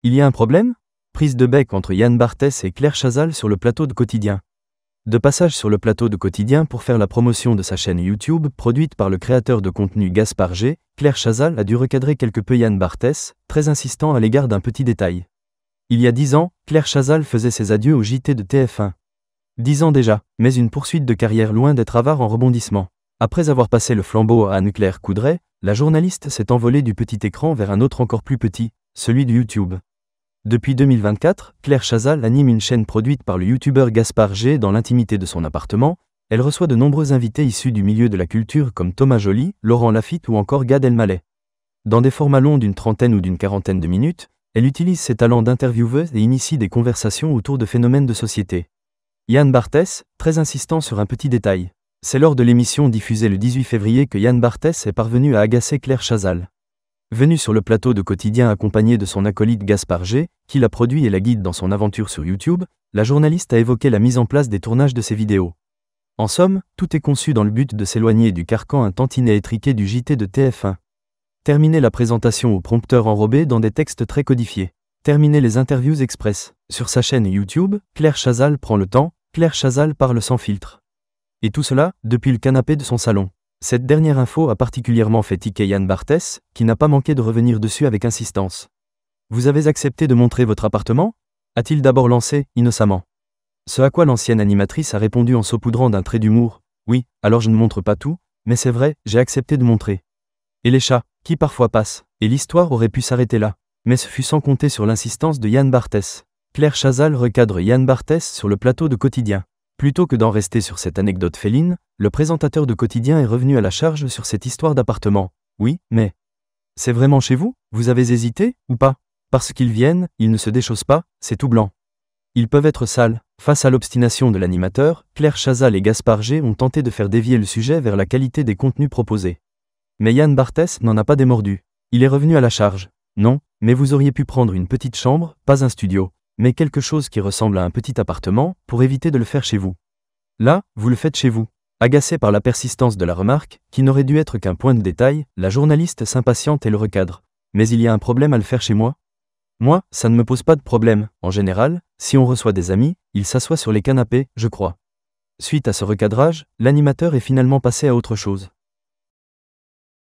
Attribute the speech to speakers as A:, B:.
A: Il y a un problème? Prise de bec entre Yann Barthès et Claire Chazal sur le plateau de Quotidien. De passage sur le plateau de Quotidien pour faire la promotion de sa chaîne YouTube, produite par le créateur de contenu Gaspard G, Claire Chazal a dû recadrer quelque peu Yann Barthès, très insistant à l'égard d'un petit détail. Il y a 10 ans, Claire Chazal faisait ses adieux au JT de TF1. 10 ans déjà, mais une poursuite de carrière loin d'être avare en rebondissements. Après avoir passé le flambeau à Anne-Claire Coudray, la journaliste s'est envolée du petit écran vers un autre encore plus petit, celui de YouTube. Depuis 2024, Claire Chazal anime une chaîne produite par le youtubeur Gaspard G dans l'intimité de son appartement. Elle reçoit de nombreux invités issus du milieu de la culture comme Thomas Joly, Laurent Lafitte ou encore Gad Elmaleh. Dans des formats longs d'une trentaine ou d'une quarantaine de minutes, elle utilise ses talents d'intervieweuse et initie des conversations autour de phénomènes de société. Yann Barthès, très insistant sur un petit détail. C'est lors de l'émission diffusée le 18 février que Yann Barthès est parvenu à agacer Claire Chazal. Venu sur le plateau de Quotidien accompagné de son acolyte Gaspard G, qui la produit et la guide dans son aventure sur YouTube, la journaliste a évoqué la mise en place des tournages de ses vidéos. En somme, tout est conçu dans le but de s'éloigner du carcan un tantinet étriqué du JT de TF1. Terminer la présentation au prompteur enrobé dans des textes très codifiés. Terminer les interviews express. Sur sa chaîne YouTube, Claire Chazal prend le temps, Claire Chazal parle sans filtre. Et tout cela, depuis le canapé de son salon. Cette dernière info a particulièrement fait tiquer Yann Barthès, qui n'a pas manqué de revenir dessus avec insistance. « Vous avez accepté de montrer votre appartement ?» a-t-il d'abord lancé, innocemment. Ce à quoi l'ancienne animatrice a répondu en saupoudrant d'un trait d'humour. « Oui, alors je ne montre pas tout, mais c'est vrai, j'ai accepté de montrer. » Et les chats, qui parfois passent, et l'histoire aurait pu s'arrêter là. Mais ce fut sans compter sur l'insistance de Yann Barthès. Claire Chazal recadre Yann Barthès sur le plateau de Quotidien. Plutôt que d'en rester sur cette anecdote féline, le présentateur de Quotidien est revenu à la charge sur cette histoire d'appartement. Oui, mais... C'est vraiment chez vous? Vous avez hésité, ou pas? Parce qu'ils viennent, ils ne se déchaussent pas, c'est tout blanc. Ils peuvent être sales. Face à l'obstination de l'animateur, Claire Chazal et Gaspard G ont tenté de faire dévier le sujet vers la qualité des contenus proposés. Mais Yann Barthès n'en a pas démordu. Il est revenu à la charge. Non, mais vous auriez pu prendre une petite chambre, pas un studio, mais quelque chose qui ressemble à un petit appartement, pour éviter de le faire chez vous. Là, vous le faites chez vous. Agacée par la persistance de la remarque, qui n'aurait dû être qu'un point de détail, la journaliste s'impatiente et le recadre. Mais il y a un problème à le faire chez moi? Moi, ça ne me pose pas de problème. En général, si on reçoit des amis, ils s'assoient sur les canapés, je crois. Suite à ce recadrage, l'animateur est finalement passé à autre chose.